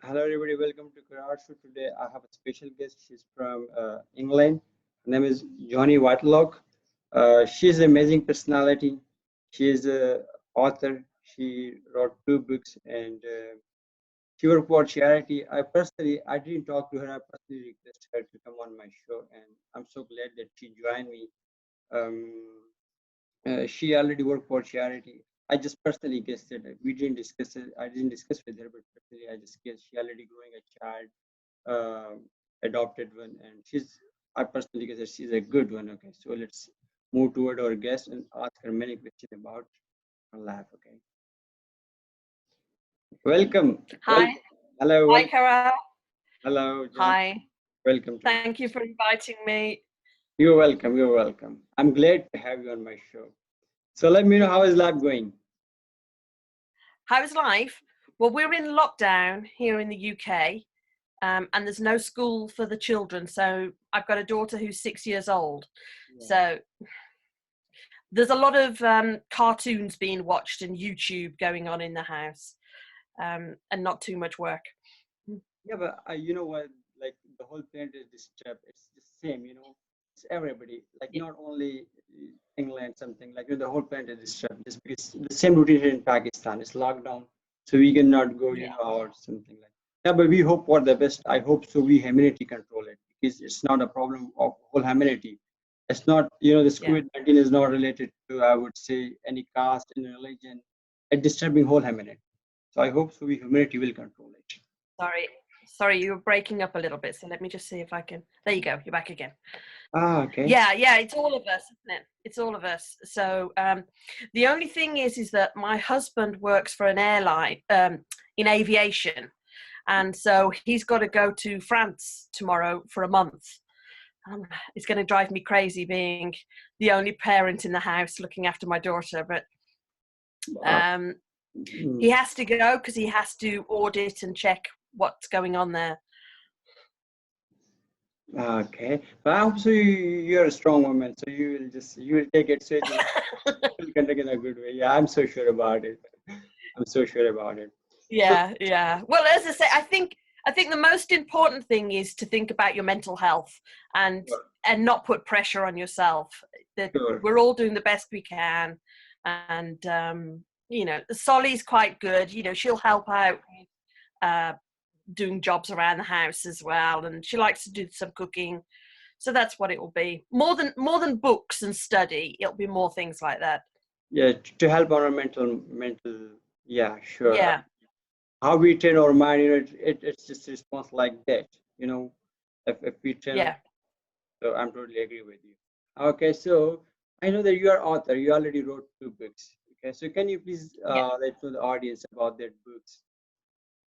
Hello, everybody. Welcome to Karar Show. Today, I have a special guest. She's from England. Her name is Joanne Whitlock. She's an amazing personality. She is an author. She wrote two books and she worked for charity. I didn't talk to her. I personally requested her to come on my show, and I'm so glad that she joined me. Um, she already worked for charity. I just personally guessed it. We didn't discuss it. I didn't discuss with her, but personally, I just guessed she already growing a child, adopted one, and I personally guess that she's a good one. Okay, so let's move toward our guest and ask her many questions about her life. Okay, welcome, Hi, welcome. Hello, hi, welcome. Kara. Hello, John. Hi. Welcome to. Thank you for inviting me. You're welcome. You're welcome. I'm glad to have you on my show. So let me know how is life going. How's life? Well, we're in lockdown here in the UK, and there's no school for the children. So I've got a daughter who's 6 years old. Yeah. So there's a lot of cartoons being watched and YouTube going on in the house, and not too much work. Yeah, but you know what? Like the whole planet is disturbed. It's the same, It's everybody. Like Yeah. not only England, something like the whole planet is disturbed. Just because the same routine here in Pakistan. It's lockdown, so we cannot go, Yeah. out something like. Yeah, but we hope for the best. I hope so. We humanity control it because it's not a problem of whole humanity. It's not, this Yeah. COVID-19 is not related to, I would say, any caste, any religion. It's disturbing whole humanity. So I hope so. We humanity will control it. Sorry. Sorry, you were breaking up a little bit. So let me just see if I can. There you go. You're back again. Ah, okay. Yeah, it's all of us, isn't it? It's all of us. So the only thing is that my husband works for an airline in aviation, and so he's got to go to France tomorrow for a month. It's going to drive me crazy being the only parent in the house looking after my daughter, but Uh, um, he mm, has to go because he has to audit and check what's going on there. okay, but I hope so. You're a strong woman, so you will take it. So you'll conduct in a good way. Yeah, I'm so sure about it. I'm so sure about it. So Yeah. Well, as I say, I think the most important thing is to think about your mental health and sure, and not put pressure on yourself. That sure. we're all doing the best we can, and Solly's quite good. She'll help out uh, doing jobs around the house as well, and she likes to do some cooking. So that's what it will be. More than books and study, it'll be more things like that. Yeah, to help our mental. Yeah, sure. Yeah, How we train our mind, it's just a response like that. If we train. yeah, So I'm totally agree with you. Okay, so I know that you are author. You already wrote two books. Okay, so can you please yeah. let to the audience about that books?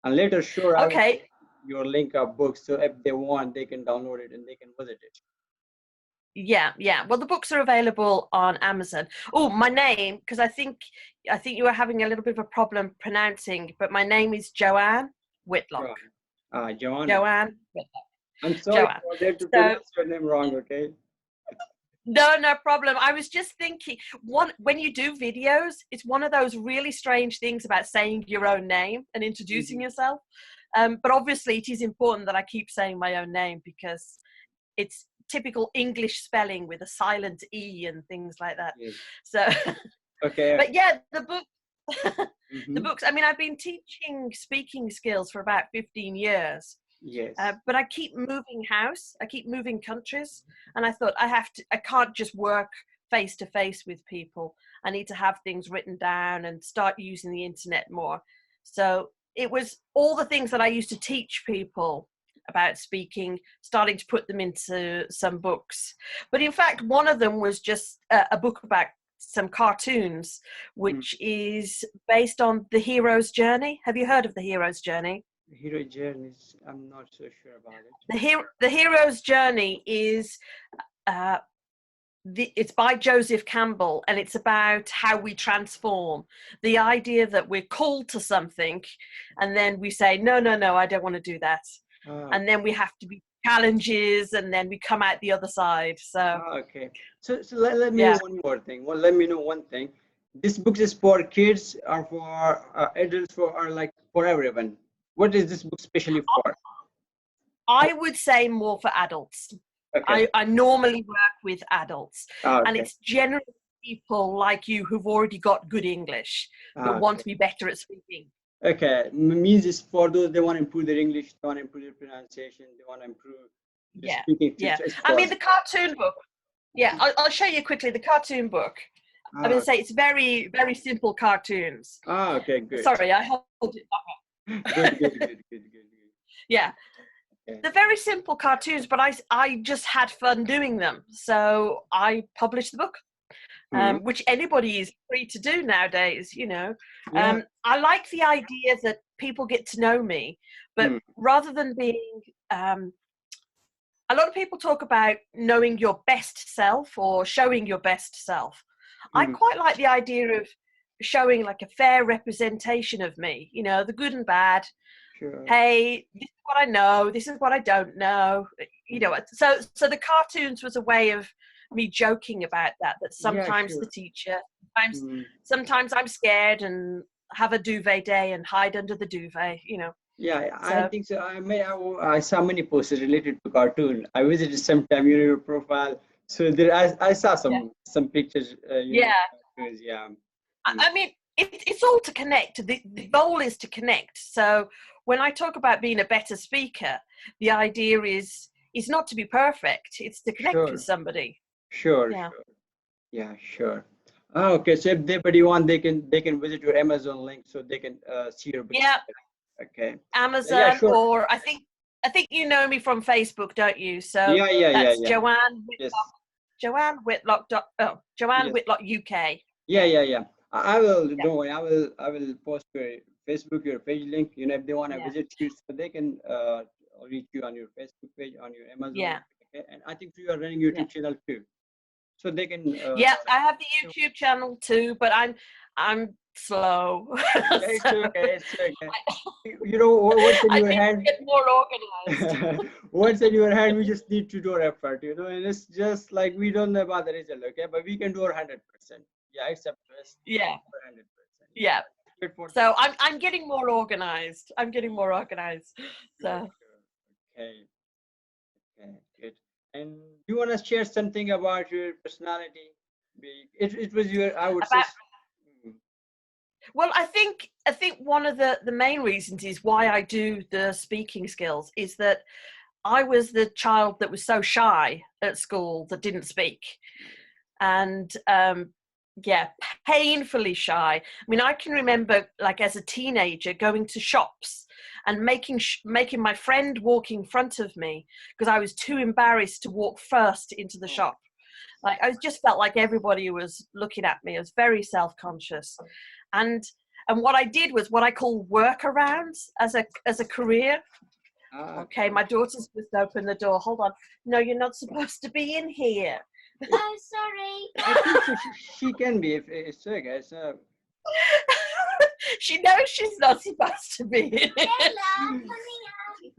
And later, sure, I will put Okay. your link of books. So if they want, they can download it and they can visit it. Yeah. Well, the books are available on Amazon. Oh, my name, because I think you were having a little bit of a problem pronouncing, but my name is Joanne Whitlock. Sure. John, Joanne Whitlock. I'm sorry Joanne. for that to So pronounce your name wrong. Okay. no problem. I was just thinking, when you do videos, it's one of those really strange things about saying your own name and introducing Mhm. yourself. But obviously, it is important that I keep saying my own name because it's typical English spelling with a silent E and things like that. Yes. So, Okay. but yeah, the book, the Hmm. books. I mean, I've been teaching speaking skills for about 15 years, Yes. but I keep moving house, I keep moving countries, and I thought I can't just work face to face with people. I need to have things written down and start using the internet more. So it was all the things that I used to teach people about speaking, starting to put them into some books. But in fact, one of them was just a book about some cartoons, Mm. which is based on the hero's journey. Have you heard of the hero's journey? Hero journeys. I'm not so sure about it. The hero's journey is uh, it's by Joseph Campbell, and it's about how we transform. The idea that we're called to something, and then we say, no, I don't want to do that, Ah, and then we have to be challenges, and then we come out the other side. So okay. So let me know yeah, one more thing. Well, let me know one thing. This book is for kids or for adults for or like for everyone. What is this book specially for? I would say more for adults. Okay. I normally work with adults, and Okay. it's generally people like you who've already got good English that want Okay. to be better at speaking. Okay. Means it's for those they want to improve their English, they want to improve their pronunciation, they want to improve their Yeah, speaking too. yeah. So it's I for. mean, the cartoon book. Yeah, I'll show you quickly the cartoon book. I'm going Ah, to say it's very, very simple cartoons. okay, good. Sorry, I hold it Good, good, good, good, good, good. Yeah, Okay. they're very simple cartoons, but I just had fun doing them. So I published the book, Hmm. which anybody is free to do nowadays, you know. Yeah. I like the idea that people get to know me, but Hmm. rather than being, a lot of people talk about knowing your best self or showing your best self. I Hmm. quite like the idea of showing like a fair representation of me, you know, the good and bad. Sure. Hey, this is what I know, this is what I don't know, you know. So the cartoons was a way of me joking about that Yeah, sometimes the sure. teacher, sometimes Hmm. sometimes I'm scared and have a duvet day and hide under the duvet, you know. Yeah, I So think so. I saw many posts related to cartoon. I visited sometime your profile, so there I saw yeah, some pictures. yeah. Cartoons. Yeah. Mm. I mean, it's all to connect. The goal is to connect. So when I talk about being a better speaker, the idea is not to be perfect. It's to connect with Sure, somebody. sure, Yeah. sure. Yeah, sure. Ah, okay, so if anybody want, they can visit your Amazon link so they can see your books. Yeah. Okay. Yeah, Amazon, sure. or I think you know me from Facebook, don't you? So Yeah, yeah, yeah, that's yeah. Yes, Joanne Whitlock. Joanne yes. Whitlock UK. Yeah, Yeah. yeah, yeah. I will. Yeah. Don't worry. I will post your Facebook, your page link. If they want to Yeah. visit you, so they can reach you on your Facebook page, on your Amazon. Yeah. Okay. And I think you are running Yeah. YouTube channel too, so they can. Yeah. I have the YouTube channel too, but I'm slow. Yeah, it's So okay. It's okay. What's in I your need to hand? get more organized. What's in your hand? We just need to do our effort. And it's just like we don't know about the result. Okay, but we can do our 100%. Yeah, it's up to us. Yeah, 100%. Yeah. yeah. Good for the. So I'm getting more organized. I'm getting more organized. Sure, So sure. Okay. Okay, good. And do you want to share something about your personality? It was your, I would say. about Mm, well, I think one of the main reasons is why I do the speaking skills is that I was the child that was so shy at school that didn't speak, and yeah, painfully shy. I mean, I can remember like as a teenager going to shops and making my friend walk in front of me because I was too embarrassed to walk first into the oh, shop. Like I just felt like everybody was looking at me. I was very self-conscious, and what I did was what I call workarounds as a career. Okay, okay. my daughter's just opened the door. Hold on. No, you're not supposed to be in here. Oh, I think sorry. so. She can be if it's okay. So She knows she's not supposed to be in it.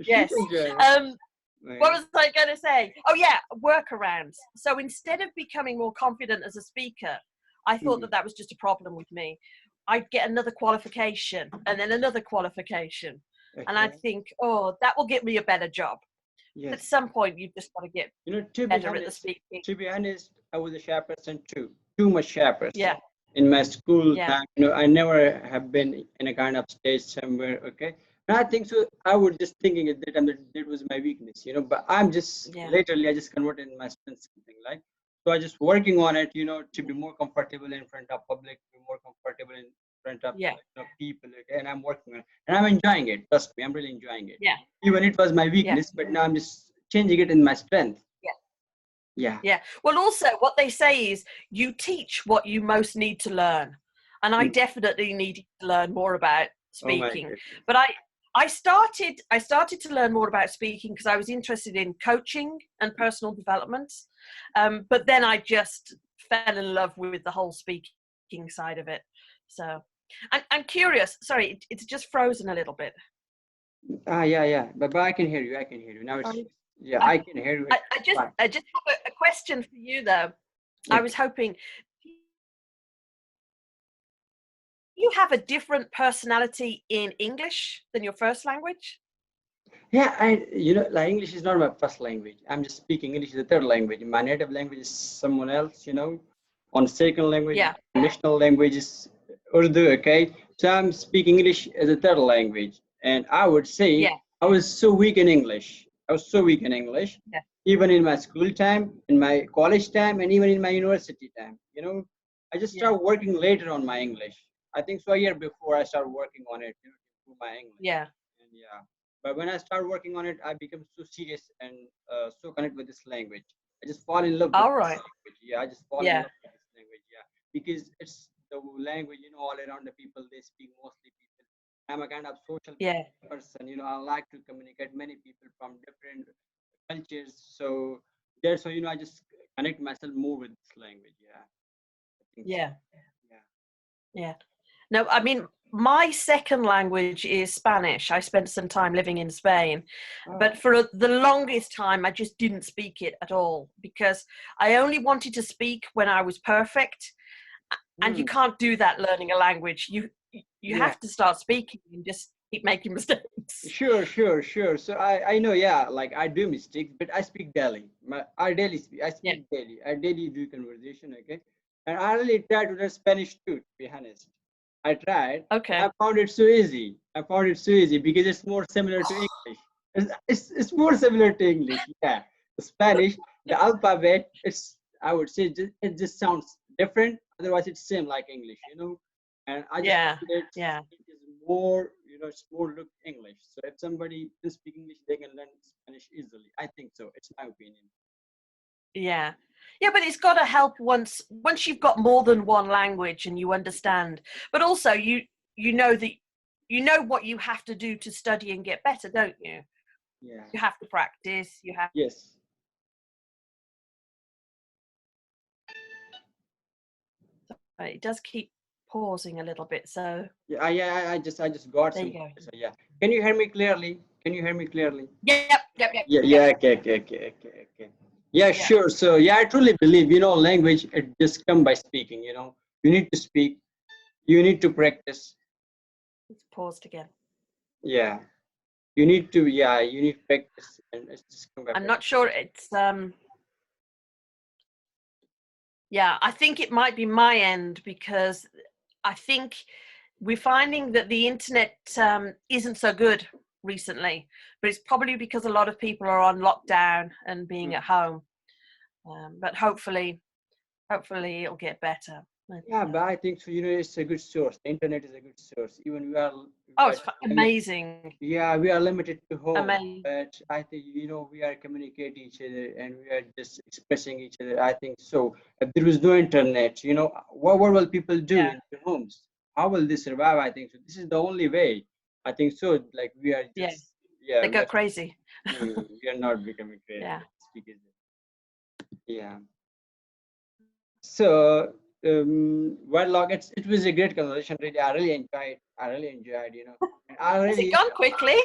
she Yes. can join. What Right. was I going to say? Oh yeah, workarounds. So instead of becoming more confident as a speaker, I thought Mm, that was just a problem with me. I'd get another qualification and then another qualification, and I'd okay. think, oh, that will get me a better job. At Yes. some point, you've just got to get To be better at the honest, speaking. I was a shy person too. Too much shy person. Yeah, In my school yeah, time, I never have been in a kind of stage somewhere. Okay. And I think so. I was just thinking at that time that was my weakness. But I'm just yeah, latterly I just converted in my strength something like. So I just working on it. To be more comfortable in front of public, be more comfortable in front of yeah, people. Okay. And I'm working on it, and I'm enjoying it. Trust me, I'm really enjoying it. yeah, Even it was my yeah, weakness, but now I'm just changing it in my strength. yeah. Yeah. Yeah. Well, also, what they say is you teach what you most need to learn. And I Mm. definitely needed to learn more about Oh my speaking. goodness. But I started to learn more about speaking because I was interested in coaching and personal development. But then I just fell in love with the whole speaking side of it. So I'm curious. Sorry, it's just frozen a little bit. Yeah, yeah. But I can hear you. I can hear you. Now it's, Sorry. yeah, I, I can hear you. I, It's I just fine. I just have a question for you though. I Okay. was hoping you have a different personality in English than your first language? Yeah, like English is not my first language. I'm just speaking English is the third language. My native language is someone else, On second language, Yeah, national language is Urdu, okay? So I'm speaking English as a third language. And I would say yeah, I was so weak in English. I was so weak in English, yeah, even in my school time, in my college time, and even in my university time. I just yeah, started working later on my English. I think so a year before I started working on it, to improve my English. yeah. And yeah, but when I started working on it, I became so serious and so connected with this language. I just fall in love with All this right. language. Yeah, I just fall in Yeah, love with this language. Yeah, because it's the language, all around the people. They speak mostly people. I'm a kind of social yeah. person. I like to communicate many people from different cultures. So that's why, I just connect myself more with this language. Yeah, I think so. Yeah, Yeah. yeah. No, I mean, my second language is Spanish. I spent some time living in Spain, but Oh. for the longest time, I just didn't speak it at all because I only wanted to speak when I was perfect, and you Hmm. can't do that learning a language. You Yeah. have to start speaking and just keep making mistakes. Sure, sure, sure. So I know, yeah, like I do mistakes, but I speak daily. I daily speak. I Yeah. speak daily. I daily do conversation, okay? And I really try to learn Spanish too, to be honest. I tried. I Okay. found it so easy. I found it so easy because it's more similar to English. It's more similar to English. Yeah, the Spanish, the alphabet. I would say it just sounds different. Otherwise, it's same like English. And I just Yeah. found it Yeah. is more, it's more look English. So if somebody can speak English, they can learn Spanish easily. I think so. It's my opinion. Yeah. Yeah, but it's got to help once you've got more than one language and you understand. But also you know that you know what you have to do to study and get better, don't you? Yeah. You have to practice, you have Yes. it does keep pausing a little bit. So Yeah. I just got there some. you go. So yeah. Can you hear me clearly? Can you hear me clearly? Yep, yep, yep, Yeah. yep. Yeah. Okay. Yeah. Yeah. Sure. So yeah, I truly believe, language it just come by speaking. You need to speak. You need to practice. It's paused again. Yeah. You need practice, and it's just come by I'm practice. not sure it's yeah, I think it might be my end because I think we're finding that the internet isn't so good recently, but it's probably because a lot of people are on lockdown and being at home. But hopefully it'll get better. But, Yeah, but I think so. It's a good source. The internet is a good source. Even we oh, are it's amazing, yeah, we are limited to home, amazing. but I think we are communicating each other and we are just expressing each other. I think so. If there was no internet, what will people do Yeah, in their homes? How will they survive? I think so. This is the only way. I think so. Like we are yeah, just yeah, they go crazy. we are not becoming crazy. Yeah. Because yeah. So, Whitlock, it was a great conversation. Really, I really enjoyed. I really enjoyed. And I Has it really, gone quickly?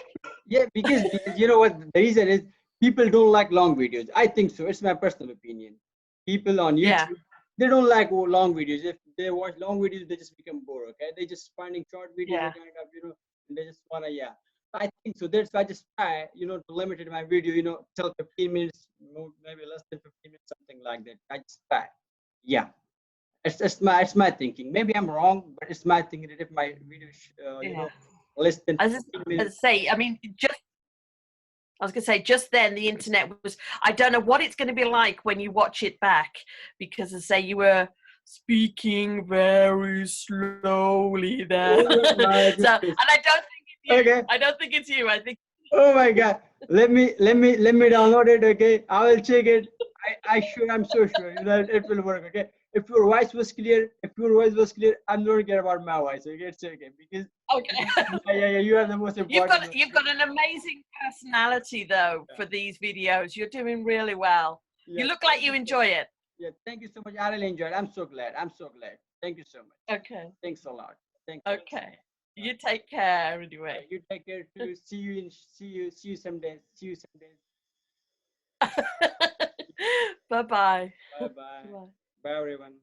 yeah, because you know what the reason is, people don't like long videos. I think so. It's my personal opinion. People on Yeah, YouTube, they don't like long videos. If they watch long videos, they just become bored. Okay, they just finding short videos, yeah, are kind of, and they just wanna, yeah. I think so. That's why I just try, to limit my video, till 15 minutes, maybe less than 15 minutes, something like that. I just try. Yeah. It's my thinking. Maybe I'm wrong, but it's my thinking that if my video, yeah. less than As 15 I minutes. say, I mean, just I was going to say, just then the internet was. I don't know what it's going to be like when you watch it back, because as I say, you were speaking very slowly there. Oh my So, and goodness. I don't think it's you. Okay. I don't think it's you. I think. Oh my God. Let me download it. Okay. I will check it. I'm so sure that it will work. Okay. If your voice was clear, I'm not care about my voice. Okay. It's okay because Okay. yeah. You are the most You've important got one. you've got an amazing personality though Yeah. for these videos. You're doing really well. You Yeah. look like Thank you you so enjoy much. it. Yeah. Thank you so much. I really enjoyed. I'm so glad. I'm so glad. Thank you so much. Okay. Thanks a lot. Thanks a lot. Okay. You take care anyway. You take care too. See you someday. See you someday. Bye bye. Bye bye. Bye. Bye everyone.